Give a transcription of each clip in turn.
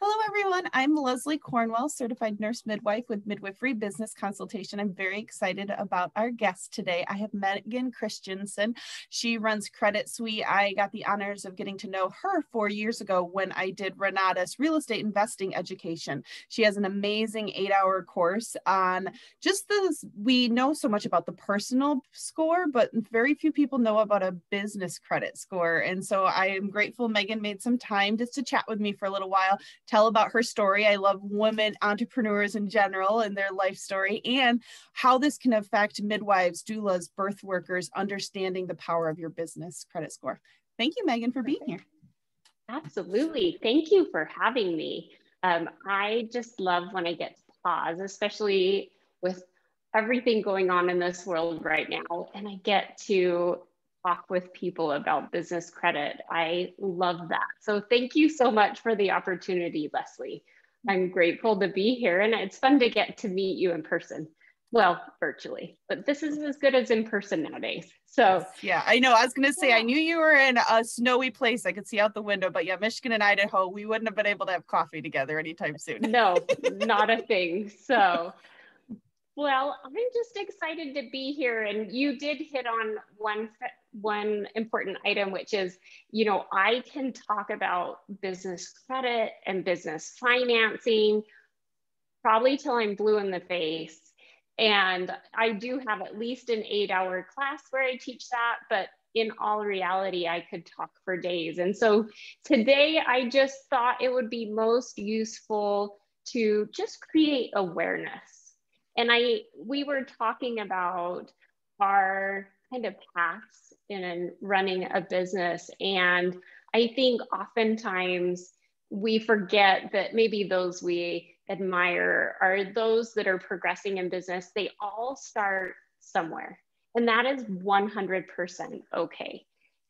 Hello, everyone. I'm Leslie Cornwell, certified nurse midwife with Midwifery Business Consultation. I'm very excited about our guest today. I have Megan Christensen. She runs Credit Suite. I got the honors of getting to know her 4 years ago when I did Renata's real estate investing education. She has an amazing 8-hour course on just this. We know so much about the personal score, but very few people know about a business credit score. And so I am grateful Megan made some time just to chat with me for a little while, tell about her story. I love women entrepreneurs in general and their life story, and how this can affect midwives, doulas, birth workers, understanding the power of your business credit score. Thank you, Megan, for being here. Absolutely. Thank you for having me. I just love when I get to pause, especially with everything going on in this world right now, and I get to talk with people about business credit. I love that. So thank you so much for the opportunity, Leslie. I'm grateful to be here, and it's fun to get to meet you in person. Well, virtually, but this is as good as in person nowadays. So yeah, I know. I was going to say, I knew you were in a snowy place. I could see out the window, but yeah, Michigan and Idaho, we wouldn't have been able to have coffee together anytime soon. No, not a thing. So, well, I'm just excited to be here. And you did hit on one important item, which is, you know, I can talk about business credit and business financing probably till I'm blue in the face. And I do have at least an 8-hour class where I teach that, but in all reality, I could talk for days. And so today I just thought it would be most useful to just create awareness. And we were talking about our kind of paths in running a business. And I think oftentimes we forget that maybe those we admire are those that are progressing in business. They all start somewhere, and that is 100% okay.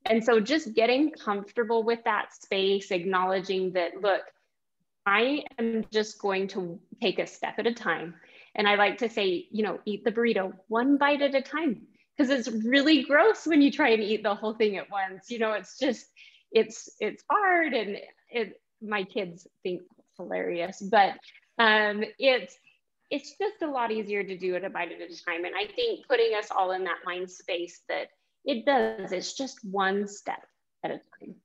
And so just getting comfortable with that space, acknowledging that, look, I am just going to take a step at a time. And I like to say, you know, eat the burrito one bite at a time, because it's really gross when you try and eat the whole thing at once. You know, it's just, it's hard, and my kids think it's hilarious, but it's just a lot easier to do it a bite at a time. And I think putting us all in that mind space that it's just one step at a time.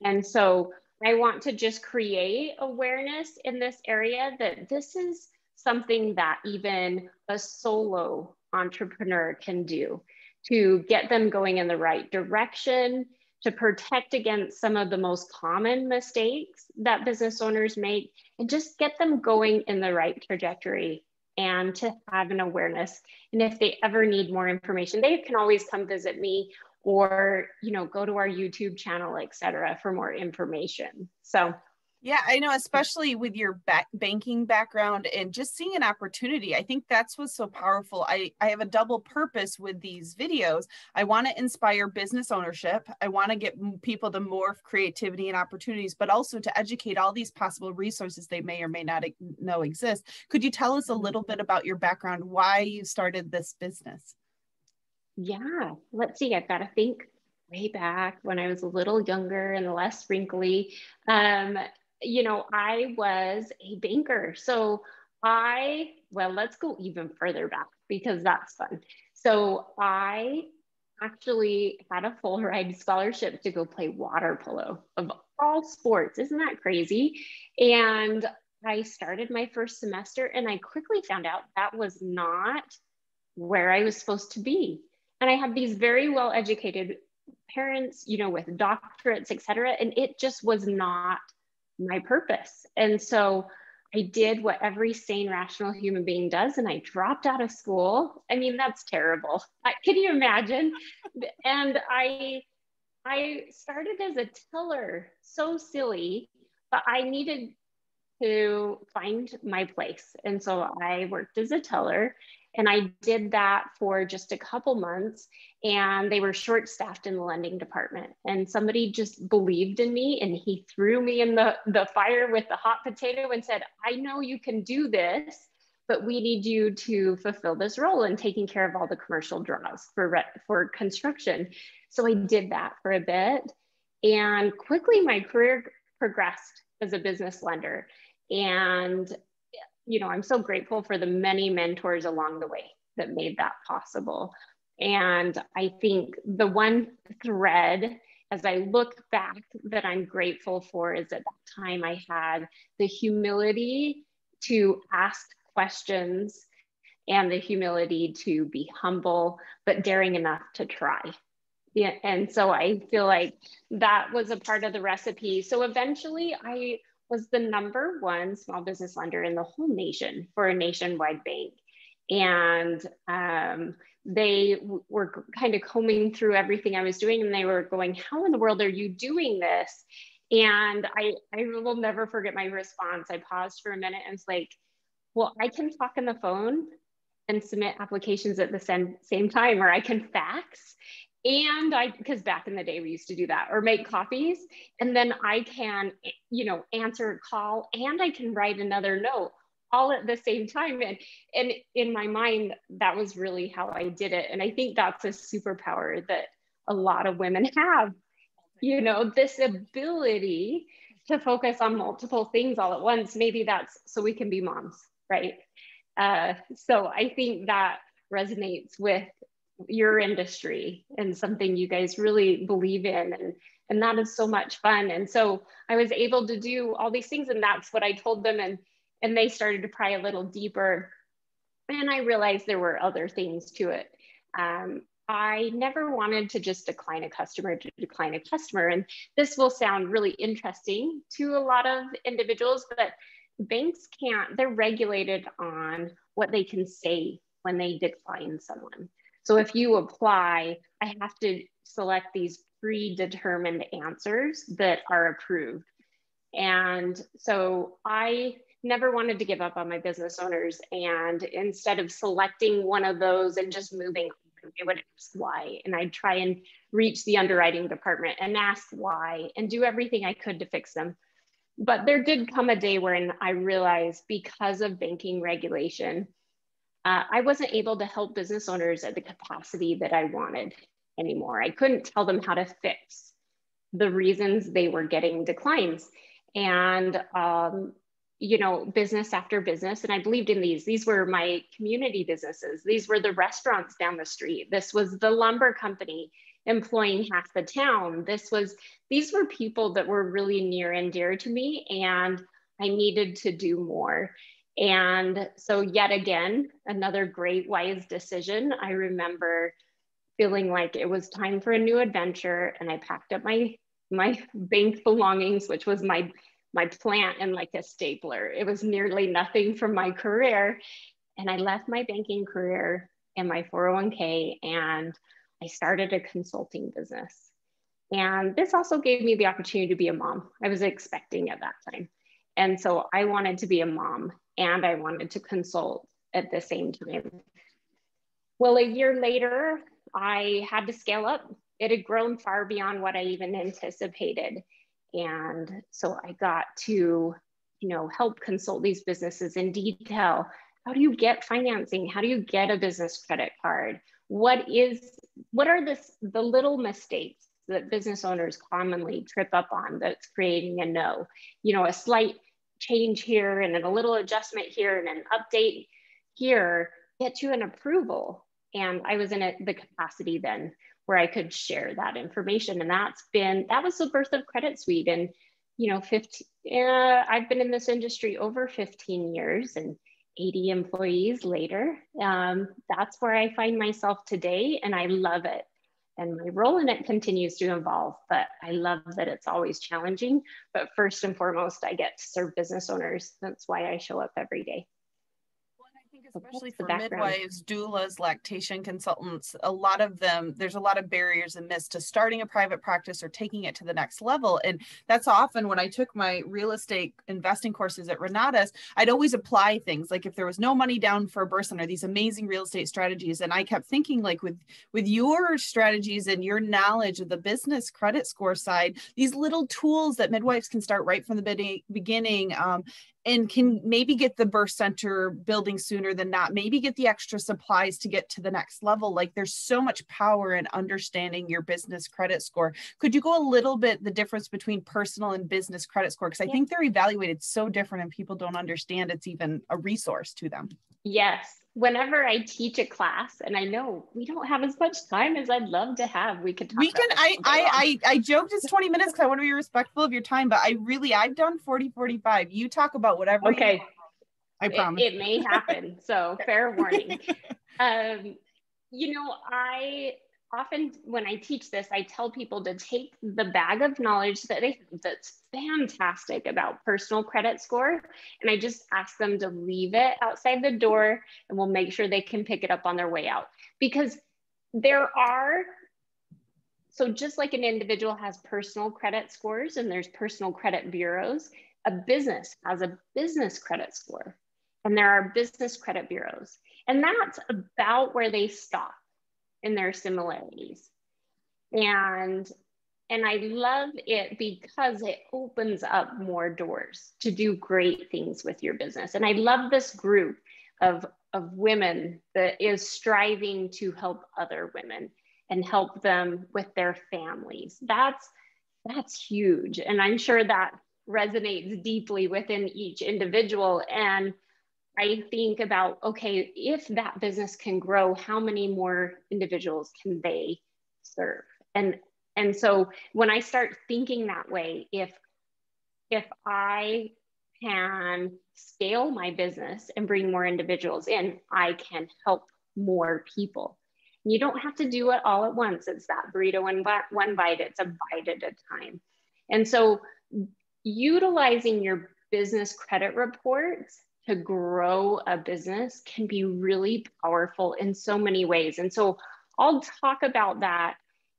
And so I want to just create awareness in this area that this is something that even a solo entrepreneur can do to get them going in the right direction, to protect against some of the most common mistakes that business owners make, and just get them going in the right trajectory, and to have an awareness. And if they ever need more information, they can always come visit me, or, you know, go to our YouTube channel, etc., for more information. So yeah, I know, especially with your banking background and just seeing an opportunity. I think that's what's so powerful. I have a double purpose with these videos. I want to inspire business ownership. I want to get people to morph creativity and opportunities, but also to educate all these possible resources they may or may not know exist. Could you tell us a little bit about your background, why you started this business? Yeah, let's see. I've got to think way back when I was a little younger and less wrinkly. You know, I was a banker. So well, let's go even further back because that's fun. So I actually had a full ride scholarship to go play water polo, of all sports. Isn't that crazy? And I started my first semester, and I quickly found out that was not where I was supposed to be. And I had these very well-educated parents, you know, with doctorates, et cetera, and it just was not my purpose. And so I did what every sane, rational human being does, and I dropped out of school. I mean, that's terrible. Can you imagine? And I started as a teller, so silly, but I needed to find my place. And so I worked as a teller, and I did that for just a couple months, and they were short-staffed in the lending department. And somebody just believed in me, and he threw me in the fire with the hot potato and said, I know you can do this, but we need you to fulfill this role in taking care of all the commercial draws for construction. So I did that for a bit, and quickly my career progressed as a business lender. And, I'm so grateful for the many mentors along the way that made that possible. And I think the one thread, as I look back, that I'm grateful for is at that time I had the humility to ask questions and the humility to be humble, but daring enough to try. Yeah, and so I feel like that was a part of the recipe. So eventually I was the #1 small business lender in the whole nation for a nationwide bank. And they were kind of combing through everything I was doing, and they were going, how in the world are you doing this? And I will never forget my response. I paused for a minute and was like, well, I can talk on the phone and submit applications at the same time, or I can fax. And because back in the day we used to do that, or make copies, and then I can, answer a call, and I can write another note all at the same time. And in my mind, that was really how I did it. And I think that's a superpower that a lot of women have, this ability to focus on multiple things all at once. Maybe that's so we can be moms, right? So I think that resonates with your industry and something you guys really believe in. And that is so much fun. And so I was able to do all these things, and that's what I told them. And they started to pry a little deeper. And I realized there were other things to it. I never wanted to just decline a customer to decline a customer. And this will sound really interesting to a lot of individuals, but banks can't, they're regulated on what they can say when they decline someone. So if you apply, I have to select these predetermined answers that are approved. And so I never wanted to give up on my business owners. And instead of selecting one of those and just moving on, I would ask why. And I'd try and reach the underwriting department and ask why and do everything I could to fix them. But there did come a day when I realized, because of banking regulation, I wasn't able to help business owners at the capacity that I wanted anymore. I couldn't tell them how to fix the reasons they were getting declines. And, business after business, and I believed in these were my community businesses. These were the restaurants down the street. This was the lumber company employing half the town. These were people that were really near and dear to me, and I needed to do more. And so yet again, another great wise decision. I remember feeling like it was time for a new adventure, and I packed up my bank belongings, which was my plant and like a stapler. It was nearly nothing from my career. And I left my banking career and my 401k, and I started a consulting business. And this also gave me the opportunity to be a mom. I was expecting at that time. And so I wanted to be a mom, and I wanted to consult at the same time. Well, a year later, I had to scale up. It had grown far beyond what I even anticipated. And so I got to, help consult these businesses in detail. How do you get financing? How do you get a business credit card? What are the little mistakes that business owners commonly trip up on that's creating a no? A slight change here and then a little adjustment here and an update here get you an approval. And I was in the capacity then where I could share that information. And that was the birth of Credit Suite. And, I've been in this industry over 15 years and 80 employees later. That's where I find myself today, and I love it. And my role in it continues to evolve, but I love that it's always challenging. But first and foremost, I get to serve business owners. That's why I show up every day. Especially for midwives, doulas, lactation consultants, a lot of them, there's a lot of barriers and myths to starting a private practice or taking it to the next level. And that's often when I took my real estate investing courses at Renata's, I'd always apply things like if there was no money down for a birth center, these amazing real estate strategies. And I kept thinking, like, with your strategies and your knowledge of the business credit score side, these little tools that midwives can start right from the beginning, and can maybe get the birth center building sooner than not, maybe get the extra supplies to get to the next level. Like there's so much power in understanding your business credit score. Could you go a little bit the difference between personal and business credit score? Because I think they're evaluated so different and people don't understand it's even a resource to them. Yes. Whenever I teach a class, and I know we don't have as much time as I'd love to have, we could talk about this I joked it's 20 minutes because I want to be respectful of your time, but I've done 40-45. You talk about whatever. Okay. I promise. It may happen. So fair warning. You know, I often, when I teach this, I tell people to take the bag of knowledge that that's fantastic about personal credit score, and I just ask them to leave it outside the door, and we'll make sure they can pick it up on their way out. Because so just like an individual has personal credit scores and there's personal credit bureaus, a business has a business credit score, and there are business credit bureaus. And that's about where they stop in their similarities. And I love it because it opens up more doors to do great things with your business. And I love this group of women that is striving to help other women and help them with their families. That's huge. And I'm sure that resonates deeply within each individual. And I think about, okay, if that business can grow, how many more individuals can they serve? And so when I start thinking that way, if I can scale my business and bring more individuals in, I can help more people. You don't have to do it all at once. It's that burrito in one bite. It's a bite at a time. And so utilizing your business credit reports to grow a business can be really powerful in so many ways. And so I'll talk about that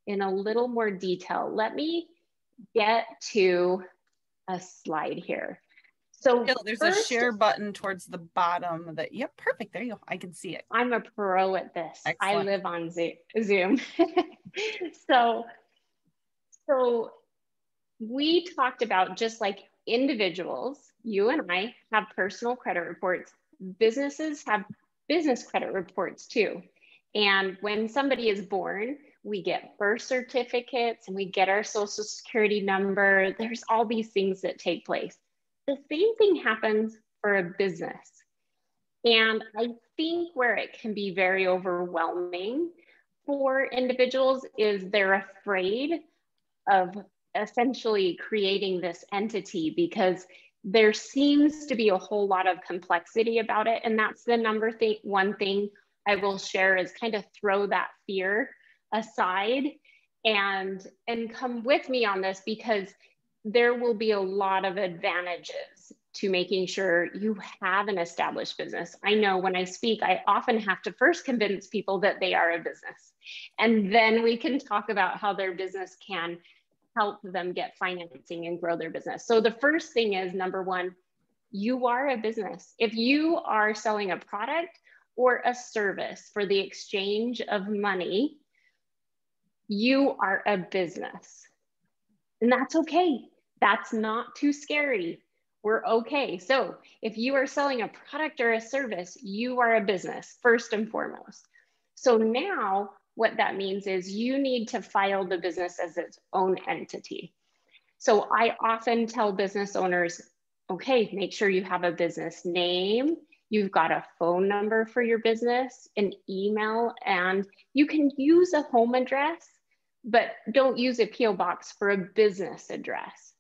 in a little more detail. Let me get to a slide here. So there's a share button towards the bottom of that. Yep, perfect. There you go. I can see it. I'm a pro at this. Excellent. I live on Zoom. So we talked about, just like individuals, you and I have personal credit reports. Businesses have business credit reports too. And when somebody is born, we get birth certificates and we get our social security number. There's all these things that take place. The same thing happens for a business. And I think where it can be very overwhelming for individuals is they're afraid of essentially creating this entity, because there seems to be a whole lot of complexity about it. And that's the one thing I will share is kind of throw that fear aside and come with me on this, because there will be a lot of advantages to making sure you have an established business. I know when I speak, I often have to first convince people that they are a business, and then we can talk about how their business can help them get financing and grow their business. So the first thing is, number one, you are a business. If you are selling a product or a service for the exchange of money, you are a business. And that's okay. That's not too scary. We're okay. So if you are selling a product or a service, you are a business first and foremost. So now what that means is you need to file the business as its own entity. So I often tell business owners, okay, make sure you have a business name, you've got a phone number for your business, an email, and you can use a home address, but don't use a PO box for a business address.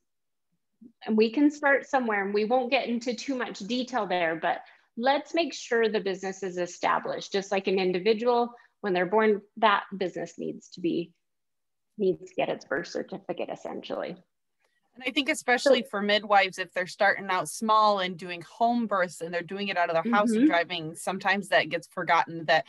And we can start somewhere, and we won't get into too much detail there, but let's make sure the business is established. Just like an individual, when they're born, that business needs to get its birth certificate, essentially. And I think especially for midwives, if they're starting out small and doing home births and they're doing it out of their house and driving, sometimes that gets forgotten. That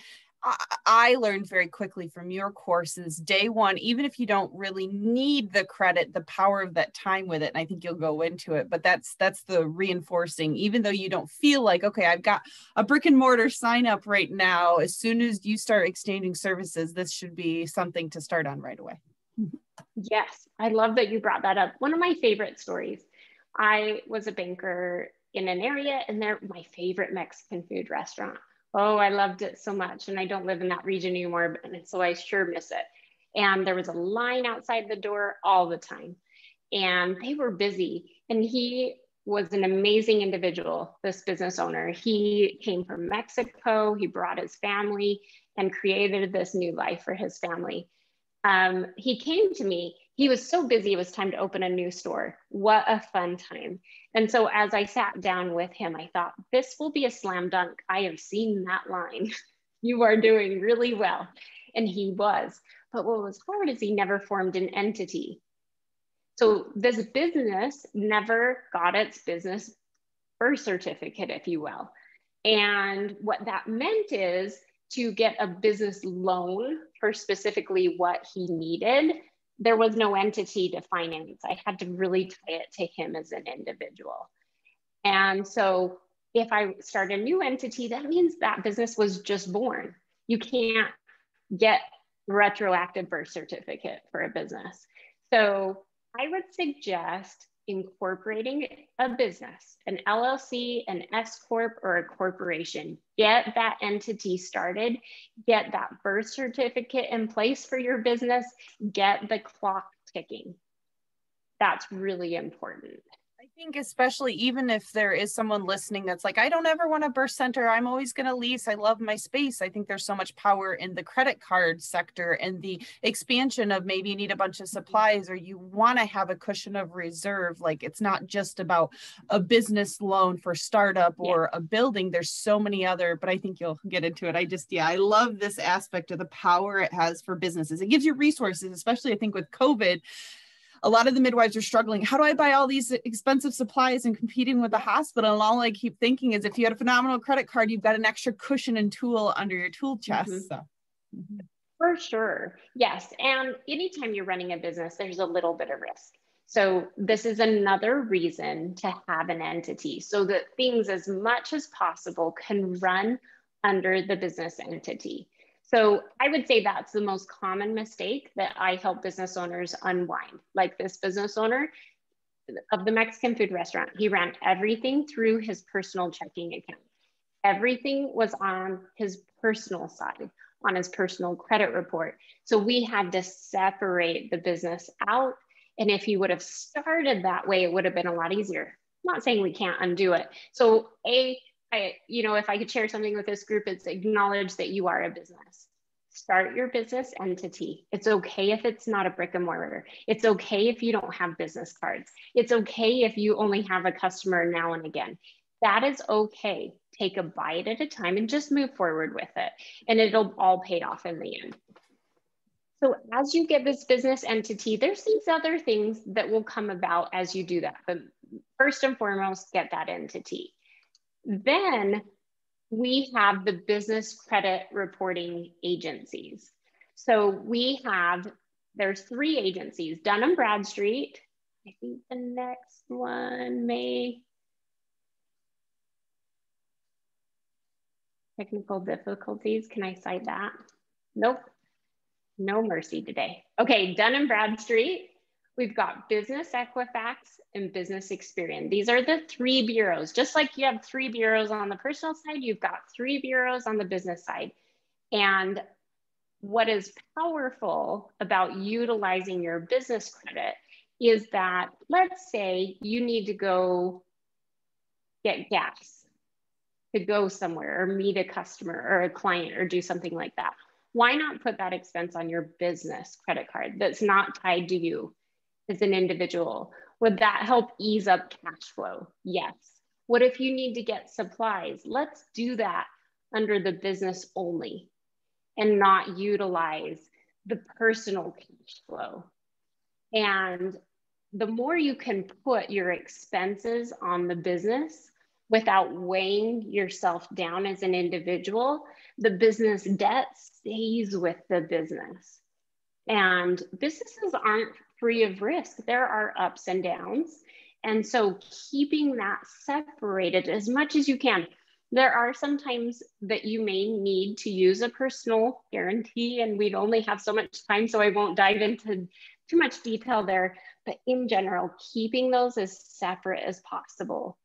I learned very quickly from your courses, day one, even if you don't really need the credit, the power of that time with it. And I think you'll go into it, but that's the reinforcing, even though you don't feel like, okay, I've got a brick and mortar sign up right now. As soon as you start exchanging services, this should be something to start on right away. Yes, I love that you brought that up. One of my favorite stories, I was a banker in an area, and they're my favorite Mexican food restaurant. Oh, I loved it so much. And I don't live in that region anymore, and so I sure miss it. And there was a line outside the door all the time, and they were busy. And he was an amazing individual, this business owner. He came from Mexico, he brought his family and created this new life for his family. He came to me, he was so busy, it was time to open a new store. What a fun time. And so as I sat down with him, I thought, this will be a slam dunk. I have seen that line. You are doing really well. And he was. But what was hard is he never formed an entity. So this business never got its business birth certificate, if you will. And what that meant is to get a business loan for specifically what he needed, there was no entity to finance. I had to really tie it to him as an individual. And so if I start a new entity, that means that business was just born. You can't get retroactive birth certificate for a business. So I would suggest incorporating a business, an LLC, an S Corp, or a corporation. Get that entity started, get that birth certificate in place for your business, get the clock ticking. That's really important. I think especially even if there is someone listening that's like, I don't ever want a birth center, I'm always going to lease, I love my space. I think there's so much power in the credit card sector and the expansion of maybe you need a bunch of supplies or you want to have a cushion of reserve. Like it's not just about a business loan for startup or a building. There's so many other, but I think you'll get into it. I love this aspect of the power it has for businesses. It gives you resources, especially I think with COVID. A lot of the midwives are struggling. How do I buy all these expensive supplies and competing with the hospital? And all I keep thinking is if you had a phenomenal credit card, you've got an extra cushion and tool under your tool chest. For sure. Yes. And anytime you're running a business, there's a little bit of risk. So this is another reason to have an entity so that things as much as possible can run under the business entity. So I would say that's the most common mistake that I help business owners unwind. Like this business owner of the Mexican food restaurant, he ran everything through his personal checking account. Everything was on his personal side, on his personal credit report. So we had to separate the business out. And if he would have started that way, it would have been a lot easier. I'm not saying we can't undo it. So if I could share something with this group, it's acknowledge that you are a business. Start your business entity. It's okay if it's not a brick and mortar. It's okay if you don't have business cards. It's okay if you only have a customer now and again. That is okay. Take a bite at a time and just move forward with it. And it'll all pay off in the end. So as you get this business entity, there's these other things that will come about as you do that. But first and foremost, get that entity. Then we have the business credit reporting agencies. So there's 3 agencies, Dun & Bradstreet. I think the next one technical difficulties. Can I cite that? Nope, no mercy today. Okay, Dun & Bradstreet. We've got Business Equifax and Business Experian. These are the 3 bureaus. Just like you have 3 bureaus on the personal side, you've got 3 bureaus on the business side. And what is powerful about utilizing your business credit is that, let's say you need to go get gas to go somewhere or meet a customer or a client or do something like that. Why not put that expense on your business credit card that's not tied to you as an individual? Would that help ease up cash flow? Yes. What if you need to get supplies? Let's do that under the business only and not utilize the personal cash flow. And the more you can put your expenses on the business without weighing yourself down as an individual, the business debt stays with the business. And businesses aren't free of risk. There are ups and downs. And so keeping that separated as much as you can. There are some times that you may need to use a personal guarantee, and we'd only have so much time, so I won't dive into too much detail there. But in general, keeping those as separate as possible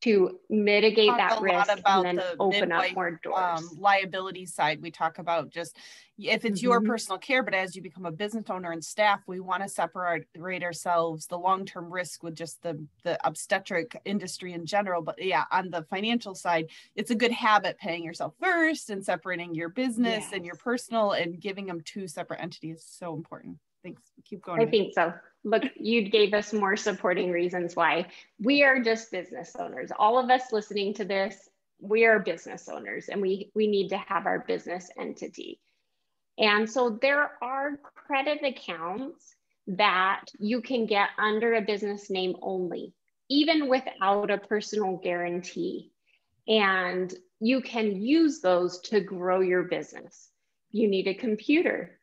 to mitigate Talk that a risk lot and about then the open up midwife more doors. liability side. We talk about just if it's your personal care, but as you become a business owner and staff, we want to separate ourselves the long-term risk with just the obstetric industry in general. But yeah, on the financial side, it's a good habit paying yourself first and separating your business and your personal and giving them two separate entities is so important. Thanks. Keep going. I think so. Look, you gave us more supporting reasons why we are just business owners. All of us listening to this, we are business owners and we need to have our business entity. And so there are credit accounts that you can get under a business name only, even without a personal guarantee. And you can use those to grow your business. You need a computer.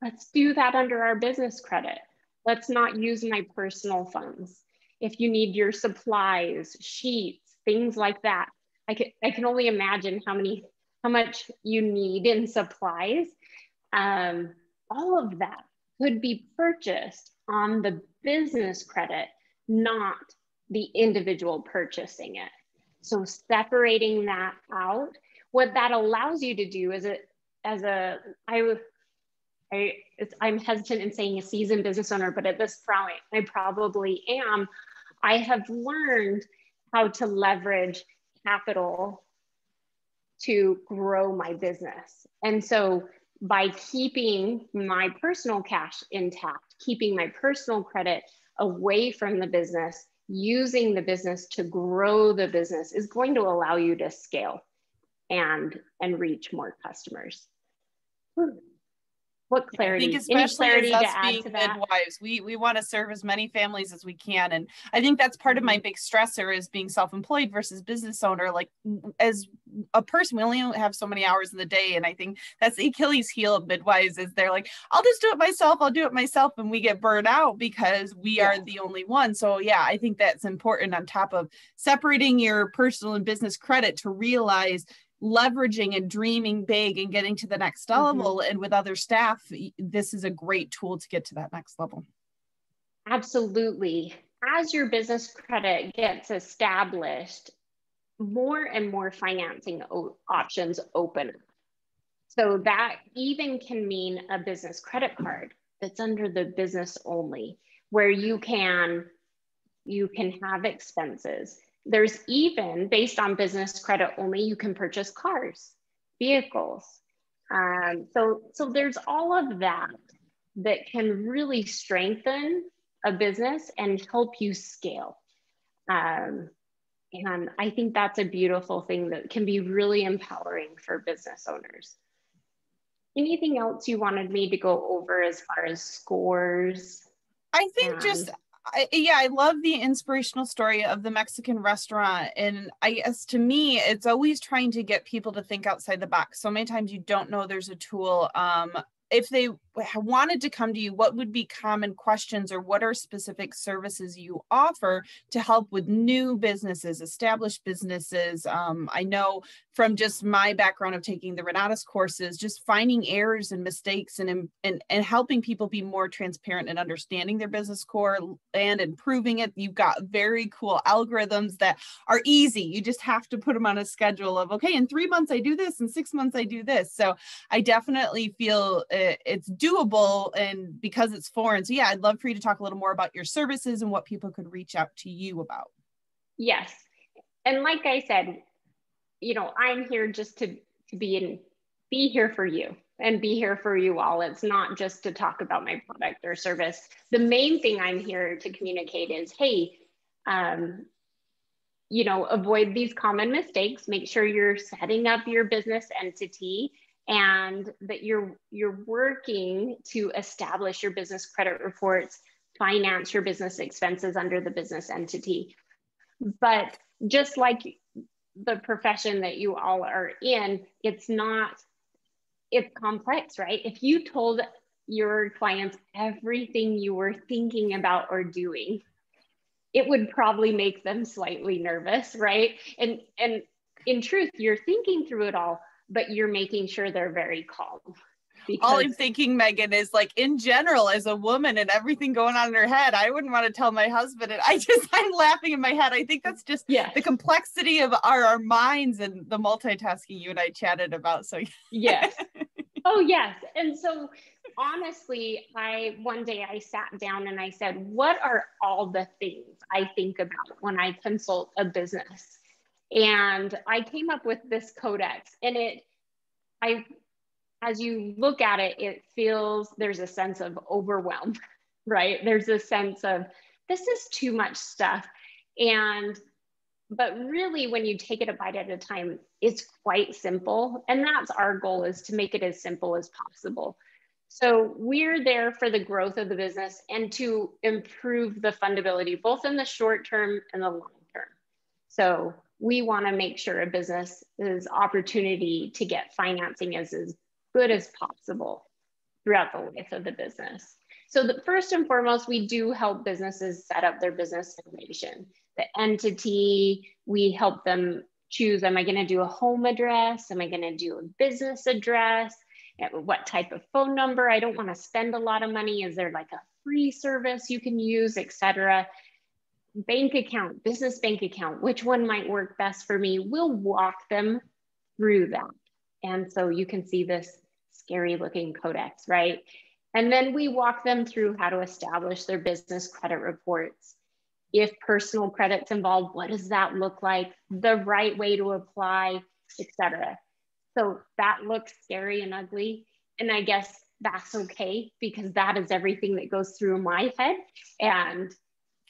Let's do that under our business credit. Let's not use my personal funds. If you need your supplies, sheets, things like that, I can only imagine how much you need in supplies. All of that could be purchased on the business credit, not the individual purchasing it. So separating that out, what that allows you to do I'm hesitant in saying a seasoned business owner, but at this point, I probably am. I have learned how to leverage capital to grow my business. And so by keeping my personal cash intact, keeping my personal credit away from the business, using the business to grow the business is going to allow you to scale and reach more customers. What clarity? I think especially Any clarity as us to being add to that? midwives, we want to serve as many families as we can. And I think that's part of my big stressor is being self-employed versus business owner. Like as a person, we only have so many hours in the day. And I think that's the Achilles heel of midwives is they're like, I'll just do it myself. I'll do it myself. And we get burned out because we are the only one. So yeah, I think that's important on top of separating your personal and business credit to realize leveraging and dreaming big and getting to the next level. And with other staff, this is a great tool to get to that next level. Absolutely. As your business credit gets established, more and more financing options open. So that even can mean a business credit card that's under the business only, where you can have expenses. There's even, based on business credit only, you can purchase cars, vehicles. So there's all of that can really strengthen a business and help you scale. And I think that's a beautiful thing that can be really empowering for business owners. Anything else you wanted me to go over as far as scores? I think I love the inspirational story of the Mexican restaurant. And I guess to me, it's always trying to get people to think outside the box. So many times you don't know there's a tool. If they wanted to come to you, what would be common questions or what are specific services you offer to help with new businesses, established businesses? I know from just my background of taking the Renatus courses, just finding errors and mistakes and helping people be more transparent and understanding their business core and improving it. You've got very cool algorithms that are easy. You just have to put them on a schedule of, okay, in 3 months I do this, in 6 months I do this. So I definitely feel it's doable and because it's foreign. So yeah, I'd love for you to talk a little more about your services and what people could reach out to you about. Yes. And like I said, I'm here just to be here for you and be here for you all. It's not just to talk about my product or service. The main thing I'm here to communicate is, hey, avoid these common mistakes. Make sure you're setting up your business entity and that you're working to establish your business credit reports, finance your business expenses under the business entity. But just like the profession that you all are in, it's complex, right? If you told your clients everything you were thinking about or doing, it would probably make them slightly nervous, right? And in truth, you're thinking through it all, but you're making sure they're very calm. All because I'm thinking, Megan, is like in general, as a woman and everything going on in her head, I wouldn't want to tell my husband. And I'm laughing in my head. I think that's just yes, the complexity of our minds and the multitasking you and I chatted about. So yes. Oh, yes. And so honestly, one day I sat down and I said, what are all the things I think about when I consult a business? And I came up with this codex, and as you look at it, it feels, there's a sense of overwhelm, right? There's a sense of, this is too much stuff. But really, when you take it a bite at a time, it's quite simple. And that's our goal, is to make it as simple as possible. So we're there for the growth of the business and to improve the fundability, both in the short term and the long term. So we want to make sure a business's opportunity to get financing is as good as possible throughout the life of the business. So first and foremost, we do help businesses set up their business formation. The entity, we help them choose, am I going to do a home address? Am I going to do a business address? What type of phone number? I don't want to spend a lot of money. Is there like a free service you can use, etc.? Bank account, business bank account, which one might work best for me? We'll walk them through that. And so you can see this scary looking codex, right? And then we walk them through how to establish their business credit reports. If personal credit's involved, what does that look like? The right way to apply, etc. So that looks scary and ugly. And I guess that's okay, because that is everything that goes through my head. And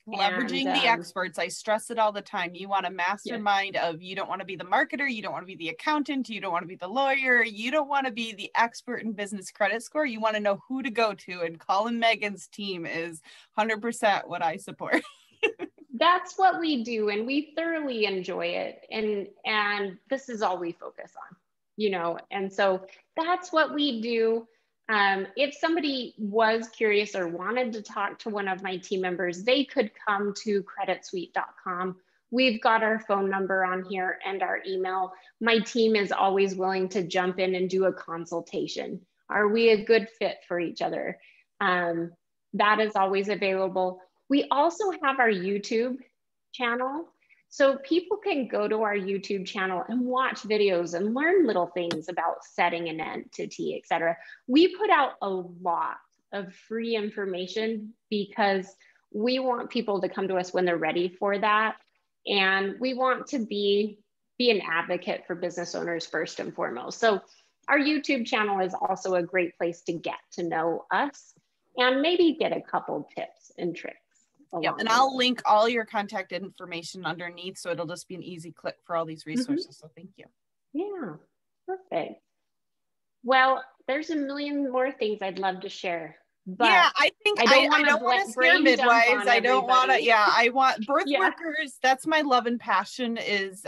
leveraging the experts. I stress it all the time. You want a mastermind of, you don't want to be the marketer. You don't want to be the accountant. You don't want to be the lawyer. You don't want to be the expert in business credit score. You want to know who to go to, and Colin Megan's team is 100% what I support. That's what we do, and we thoroughly enjoy it. And this is all we focus on, and so that's what we do. If somebody was curious or wanted to talk to one of my team members, they could come to creditsuite.com. We've got our phone number on here and our email. My team is always willing to jump in and do a consultation. Are we a good fit for each other? That is always available. We also have our YouTube channel. So people can go to our YouTube channel and watch videos and learn little things about setting an entity, etc. We put out a lot of free information because we want people to come to us when they're ready for that. And we want to be an advocate for business owners first and foremost. So our YouTube channel is also a great place to get to know us and maybe get a couple tips and tricks. Yep, and I'll link all your contact information underneath, so it'll just be an easy click for all these resources. So thank you. Yeah, perfect. Well, there's a million more things I'd love to share. But yeah, I think I don't want to scare midwives. I don't want to. Yeah, I want birth workers. That's my love and passion. Is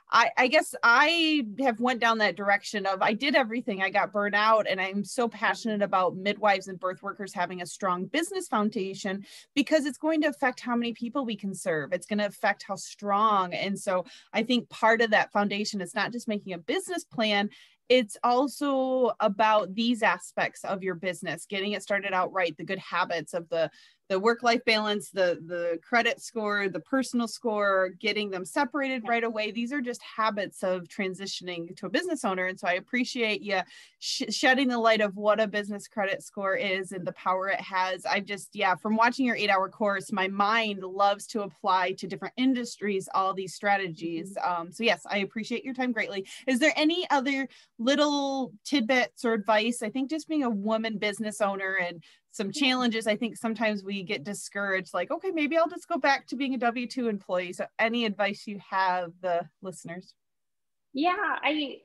I guess I have went down that direction of, I did everything. I got burnt out, and I'm so passionate about midwives and birth workers having a strong business foundation, because it's going to affect how many people we can serve. It's going to affect how strong. And so I think part of that foundation is not just making a business plan. It's also about these aspects of your business, getting it started out right, the good habits of the work-life balance, the credit score, the personal score, getting them separated right away. These are just habits of transitioning to a business owner. And so I appreciate you shedding the light of what a business credit score is and the power it has. I just, from watching your 8-hour course, my mind loves to apply to different industries, all these strategies. So yes, I appreciate your time greatly. Is there any other little tidbits or advice? I think just being a woman business owner and some challenges, I think sometimes we get discouraged, like, okay, maybe I'll just go back to being a W-2 employee. So any advice you have the listeners? Yeah, I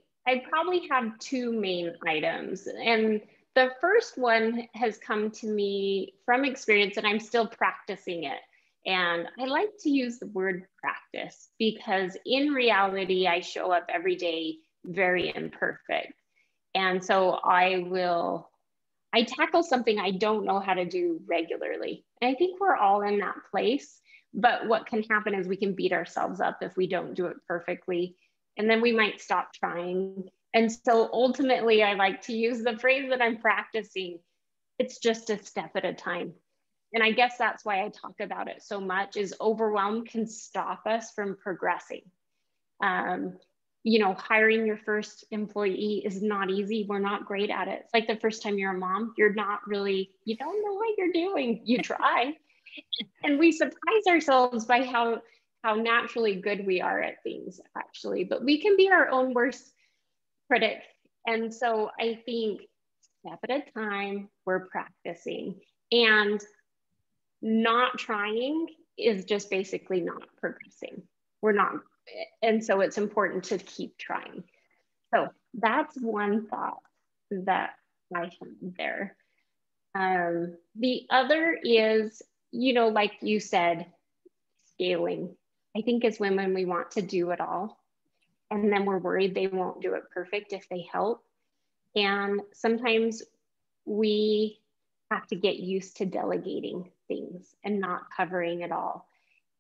probably have two main items. And the first one has come to me from experience, and I'm still practicing it. And I like to use the word practice, because in reality, I show up every day very imperfect. And so I tackle something I don't know how to do regularly. And I think we're all in that place. But what can happen is we can beat ourselves up if we don't do it perfectly. And then we might stop trying. And so ultimately, I like to use the phrase that I'm practicing. It's just a step at a time. And I guess that's why I talk about it so much, is overwhelm can stop us from progressing. You know, hiring your first employee is not easy. We're not great at it. It's like the first time you're a mom, you don't know what you're doing. You try. And we surprise ourselves by how naturally good we are at things, actually. But we can be our own worst critic. And so I think step at a time, we're practicing. And not trying is just basically not progressing. We're not. And so it's important to keep trying. So that's one thought that I have there. The other is, you know, like you said, scaling. I think as women, we want to do it all. And then we're worried they won't do it perfect if they help. And sometimes we have to get used to delegating things and not covering it all.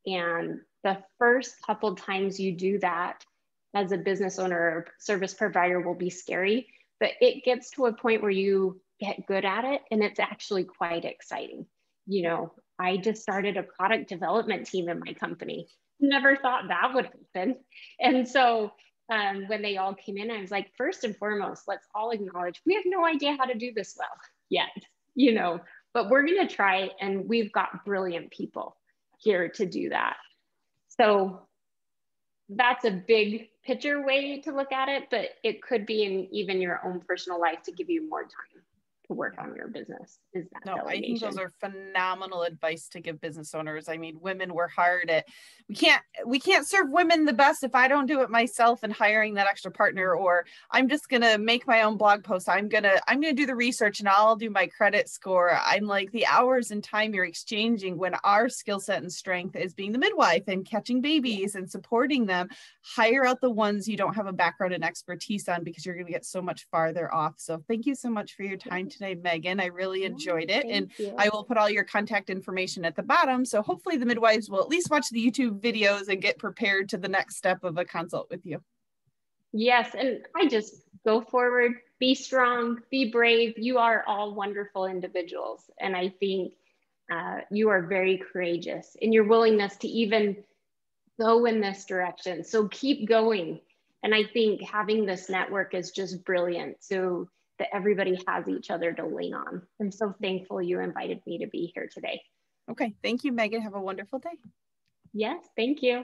And the first couple times you do that as a business owner or service provider will be scary, but it gets to a point where you get good at it and it's actually quite exciting. You know, I just started a product development team in my company. Never thought that would happen. And so when they all came in, I was like, first and foremost, let's all acknowledge we have no idea how to do this well yet, you know, but we're going to try, and we've got brilliant people here to do that. So that's a big picture way to look at it, but it could be in even your own personal life to give you more time to work on your business. Is that delegation? I think those are phenomenal advice to give business owners. I mean, women, we're hard at, we can't serve women the best if I don't do it myself, and hiring that extra partner, or I'm just going to make my own blog post. I'm going to do the research and I'll do my credit score. I'm like, the hours and time you're exchanging when our skill set and strength is being the midwife and catching babies and supporting them. Hire out the ones you don't have a background and expertise on, because you're going to get so much farther off. So thank you so much for your time today, Megan. I really enjoyed it. And I will put all your contact information at the bottom. So hopefully the midwives will at least watch the YouTube videos and get prepared to the next step of a consult with you. Yes. And I just go forward, be strong, be brave. You are all wonderful individuals. And I think you are very courageous in your willingness to even go in this direction. So keep going. And I think having this network is just brilliant, so that everybody has each other to lean on. I'm so thankful you invited me to be here today. Okay. Thank you, Megan. Have a wonderful day. Yes. Thank you.